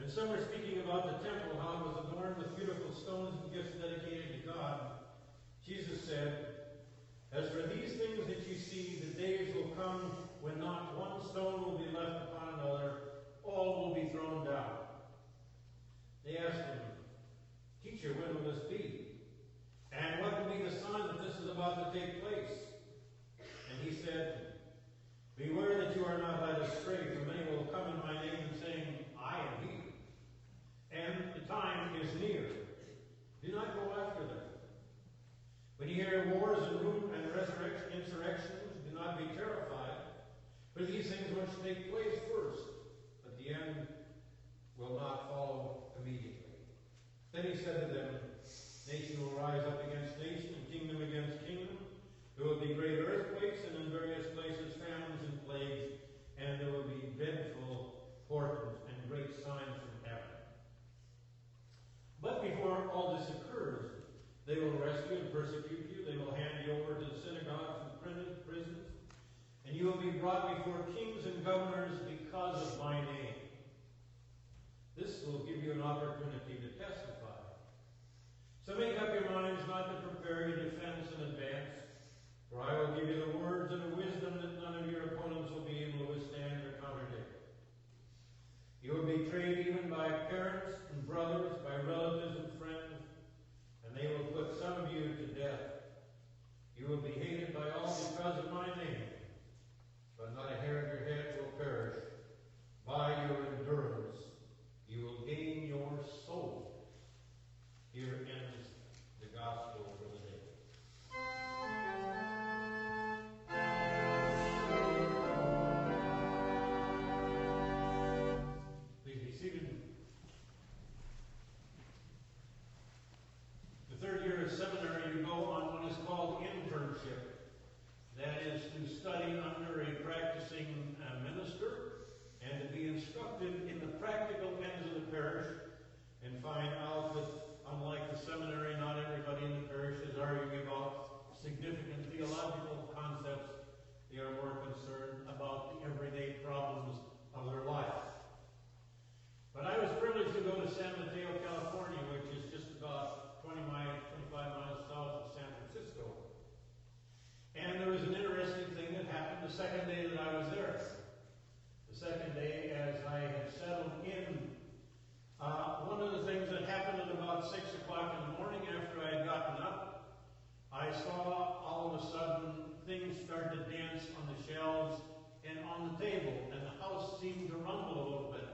And some were speaking about the temple, how it was adorned with beautiful stones and gifts dedicated to God. Jesus said, "As for these things that you see, the days will come when not one stone will be left upon another, all will be thrown down." They asked him, "Teacher, when will this be? And what will be the sign that this is about to take place?" And he said, "Beware that you are not led astray, for many will come in my name, saying, 'I am he.' And the time is near. Do not go after them. When you hear wars and insurrections, do not be terrified, for these things must take place first, but the end will not follow immediately." Then he said to them, "Nation will rise up against nation, and kingdom against kingdom. There will be great earthquakes, and in various places famines and plagues, and there will be dreadful portents and great signs from heaven. But before all this occurs, they will arrest you and persecute you. They will hand you over to the synagogues and prisons, and you will be brought before kings and governors because of my name. This will give you an opportunity to testify. So make up your minds not to prepare your defense in advance, for I will give you the words and the wisdom that none of your opponents will be able to withstand or contradict. You will be betrayed even by parents and brothers, by relatives and friends, and they will put some of you to death. You will be hated by all because of my name, but not a hair of your head will perish. By your endurance, you will gain your soul." Here ends the gospel for the day. Please be seated. The third year of seminary, you go on what is called internship. That is to study under a practicing minister and to be instructed in the practical ends of the parish and find out that, unlike the seminary, not everybody in the parish is arguing about significant theological concepts. They are more concerned about the everyday problems of their life. But I was privileged to go to San Mateo, California, which is just about 25 miles south of San Francisco. And there was an interesting thing that happened the second day that I was there. The second day, as I had settled in, one of the things that happened at about 6 o'clock in the morning after I had gotten up, I saw all of a sudden things start to dance on the shelves and on the table, and the house seemed to rumble a little bit.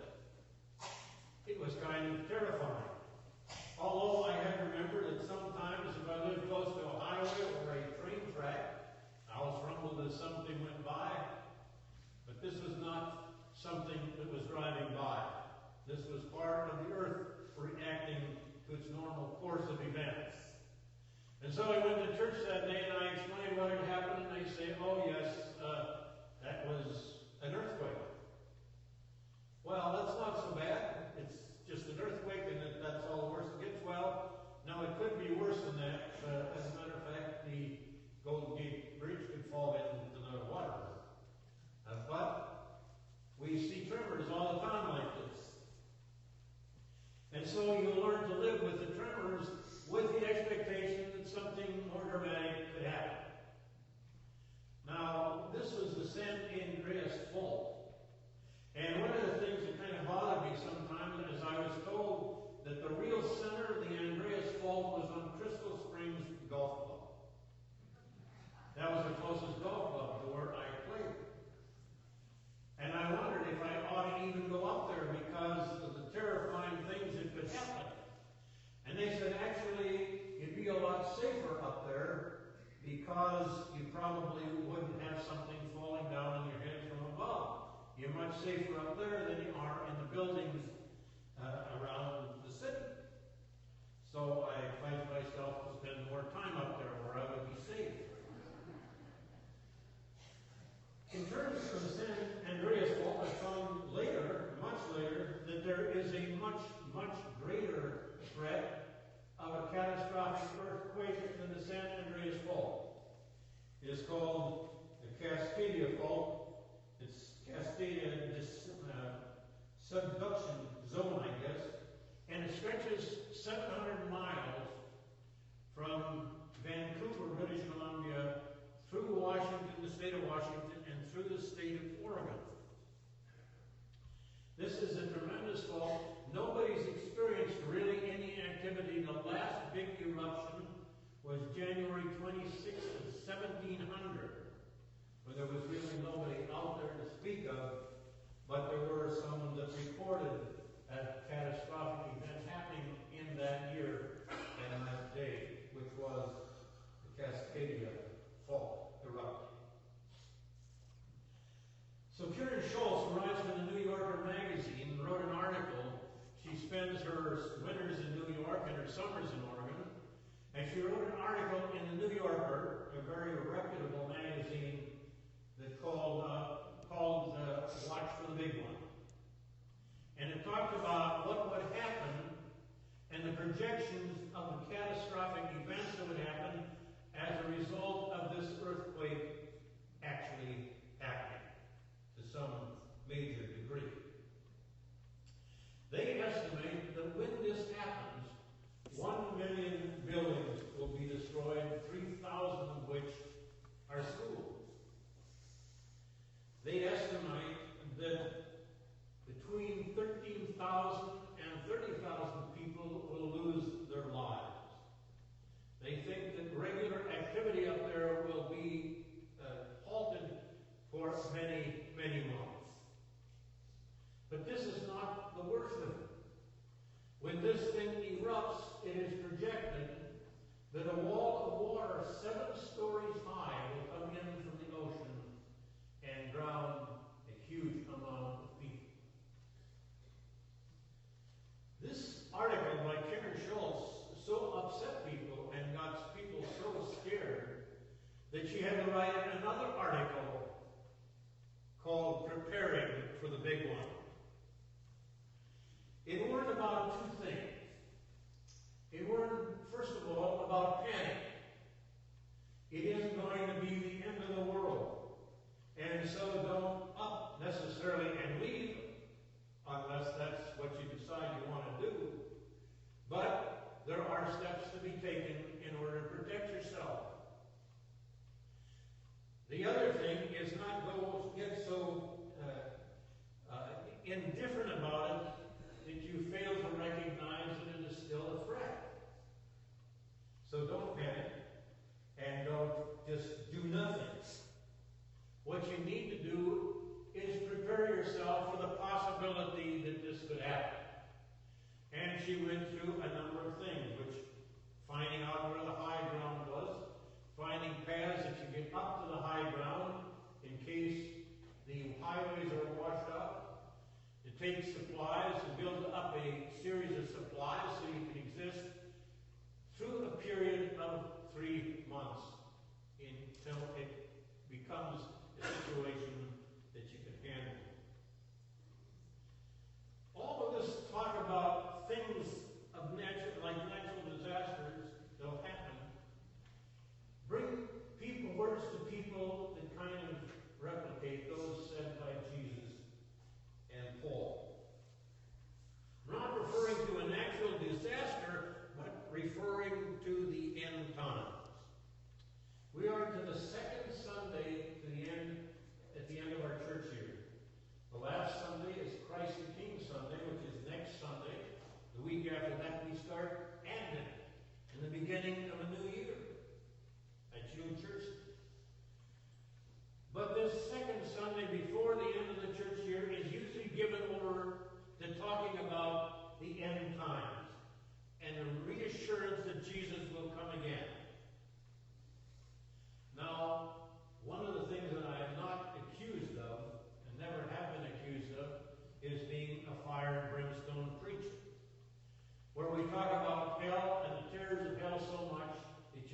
It was kind of terrifying. Although I had to remember that sometimes if I lived close to a highway or a train track, the house rumbled as something went by. But this was not something that was driving by. This was part of the earth reacting to its normal course of events. And so I went to church that day and I explained what had happened, and they say, "Oh yes, that was an earthquake." Well, that's not so bad. It's just an earthquake, and that's all the worst it gets. Well, no, it could be worse than that. As a matter of fact, the Golden Gate Bridge could fall into the water. But we see tremors all the time like this. And so you learn to live with the tremors with the expectation that something more dramatic could happen. Now, this was the San Andreas Fault. And one of the things that kind of bothered me sometimes is I was told that the real center of the Andreas Fault was on Crystal Springs Golf Club. That was the closest golf club to where I played. And I wondered if I ought to even go up there because of the terrifying things that could happen. And they said, actually, you'd be a lot safer up there because you probably wouldn't have something falling down on your head from above. You're much safer up there than you are in the buildings around the city. So I advised myself to spend more time up there where I would be safe. In terms of the San Andreas Fault, I found later, much later, that there is a much, much greater threat of a catastrophic earthquake than the San Andreas Fault. It is called the Cascadia Fault. It's Cascadia 700 miles from Vancouver, British Columbia, through Washington, the state of Washington, and through the state of Oregon. This is a tremendous fault. Nobody's experienced really any activity. The last big eruption was January 26th of 1700, where there was really nobody out there to speak of, but there were some that reported a catastrophic event happening in that year and that day, which was the Cascadia Fault erupting. So Karen Schultz, who writes for the New Yorker magazine, wrote an article. She spends her winters in New York and her summers in Oregon. And she wrote an article in the New Yorker, a very reputable magazine, that called Watch for the Big One. And it talked about what would happen and the projections of the catastrophic events that would happen as a result of this earthquake actually happening to some major degree. They estimate that when this happens, 1 million buildings will be destroyed, 3,000 of which are schools. They estimate that between 13,000 and 30,000 people will lose their lives. They think that regular activity up there will be halted for many, many months. But this is not the worst of it. When this thing erupts, it is projected that a wall of water 7 stories high will come in from the ocean and drown a huge amount of people. This article by Karen Schultz so upset people and got people so scared that she had to write another article called Preparing for the Big One. It warned about 2 things. It warned, first of all, about panic. It isn't going to be the end of the world. And so don't up necessarily and leave, unless that's what you decide you want to do. But there are steps to be taken in order to protect yourself. The other thing is not get so indifferent about it that you fail to recognize that it is still a threat. So don't panic and don't just do nothing. What you need to do is prepare yourself for the possibility that this could happen. And she went through a number of things, which finding out where the high ground was, finding paths that you get up to the high ground in case the highways are washed up. It takes supplies to build up a series of supplies so you can exist through a period of 3 months until it becomes a situation that you can handle. All of this talk about things of natural disasters that will happen bring words to people that kind of replicate those said by Jesus and Paul. Not referring to a natural disaster, but referring to the end times. We are to the second Sunday at the end of our church year. The last Sunday is Christ the King Sunday, which is next Sunday. The week after that, we start Advent, in the beginning of a new year at June Church. But this second Sunday before the end of the church year is usually given over to talking about the end times and the reassurance that Jesus will come again. Now, one of the things that I am not accused of, and never have been accused of, is being a fire and brimstone preacher, where we talk about hell and the terrors of hell so much that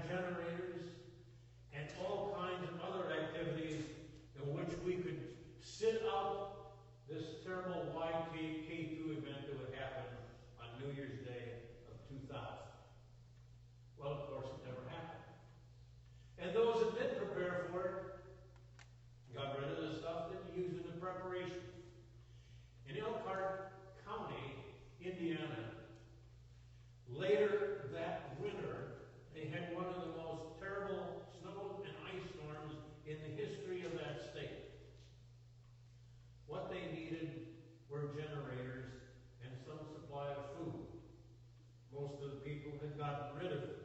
generators, and all kinds of other activities in which we could sit out this terrible YKK2 event that would happen on New Year's Day of 2000. Well, of course, it never happened. And those that did prepare for it got rid of the stuff that you used in the preparation. In Elkhart County, Indiana, later that winter, they had one of the most terrible snow and ice storms in the history of that state. What they needed were generators and some supply of food. Most of the people had gotten rid of it.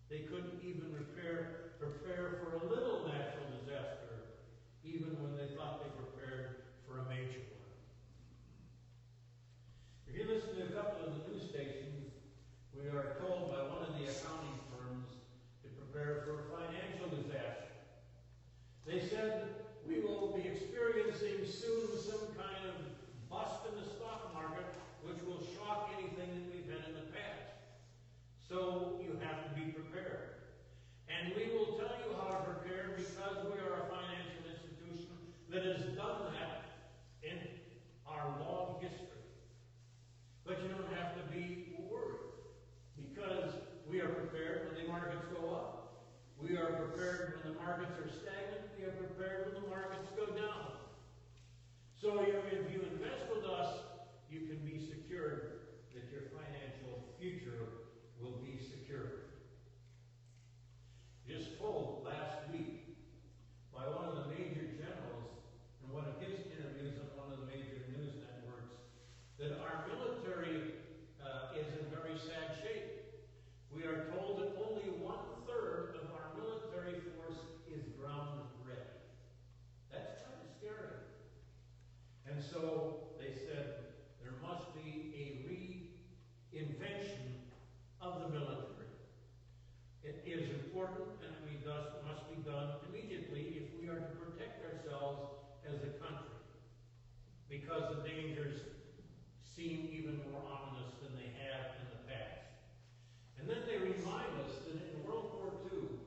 They couldn't even prepare for a little natural disaster, even when they thought they prepared for a major one. If you listen to a couple of the news stations, we are told by one of the accounting firms to prepare for a financial disaster. They said, we will be experiencing soon some kind of bust in the stock market, which will shock anything that we've had in the past. So you have to be prepared. And we will tell you how to prepare because we are a financial institution that has done that in our long history. But you don't have to be worried because we are prepared when the markets go up. We are prepared when the markets are stagnant. We are prepared when the markets go down. So if you invest with us, you can be secured that your financial future will be secured. Just told last week by one of the major generals in one of his interviews on one of the major news networks that our military is in very sad shape. We are told that only 1/3 of our military force is ground ready. That's kind of scary. And so they said there must be a reinvention of the military. It is important and it must be done immediately if we are to protect ourselves as a country, because the dangers seem even more ominous than they have in the past. And then they remind us that in World War II,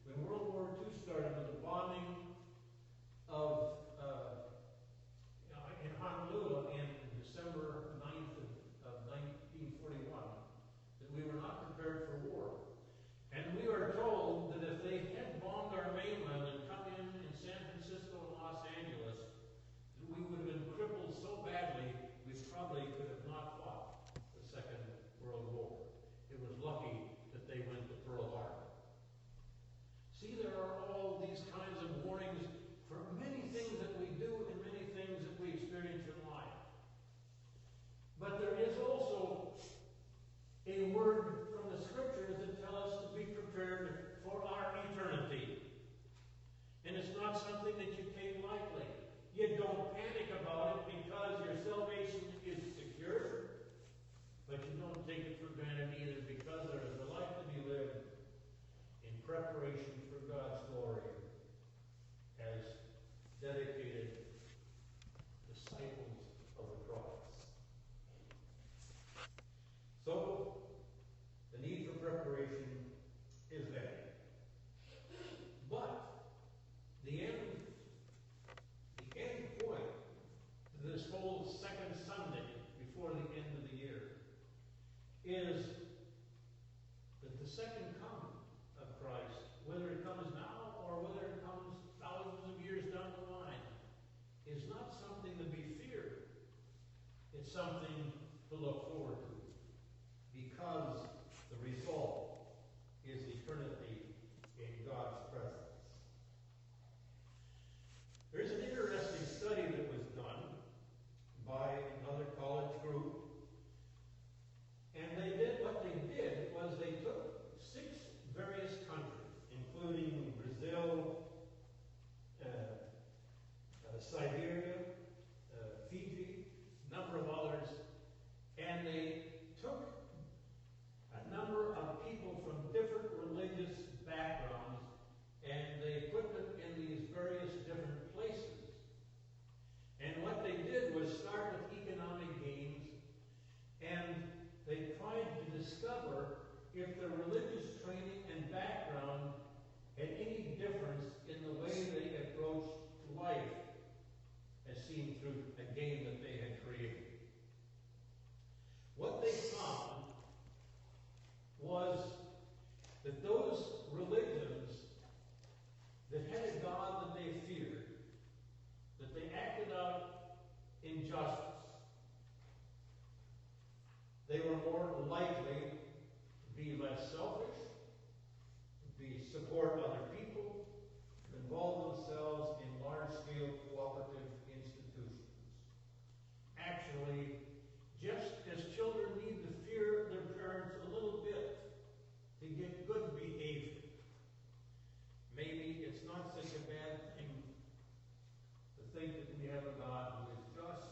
when World War II started with the bombing of in Honolulu in December 9th of 1941, that we were not prepared for war. And we are told that if they had bombed our mainland and come in San Francisco and Los Angeles, that we would have been crippled so badly we probably could have not fought the Second World War. It was lucky that they went to Pearl Harbor. See, there are all these kinds of warnings for many things that we do and many things that we experience in life. But there is also a word from the Scriptures that tell us to be prepared for our eternity. And it's not something that you take lightly. You don't panic about it because your salvation is secure, but you don't take it for granted either because there is a life to be lived in preparation for God's glory as dedicated disciples of the cross. So, the need for preparation is there. But the end point to this whole second Sunday before the end of the year is that the second coming of Christ, whether it comes now or whether it comes thousands of years down the line, is not something to be feared. It's something to look forward to, because the result is eternity in God's presence. There's an interesting study that was done by another college group, and what they did was they took 6 various countries, including Brazil, Siberia, Fiji, a number of others, and they took a number of people from different religious backgrounds and they put them in these various different places. And what they did was start with economic gains, and they tried to discover if the religious training and background seen through a game that they had created. What they found was that those religions that had a God that they feared, that they acted out injustice, they were more likely to be less selfish, to support other people, to involve themselves in large-scale cooperative institutions. Actually, just as children need to fear their parents a little bit to get good behavior, maybe it's not such a bad thing to think that we have a God who is just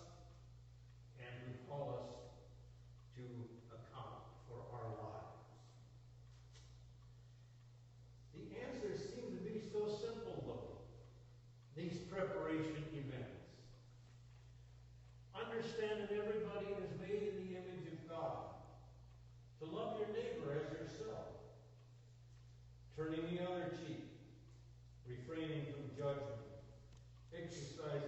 and who calls us to account for our lives. The answers seem to be so simple, though, these preparation events. Understand that everybody is made in the image of God. To love your neighbor as yourself. Turning the other cheek. Refraining from judgment. Exercising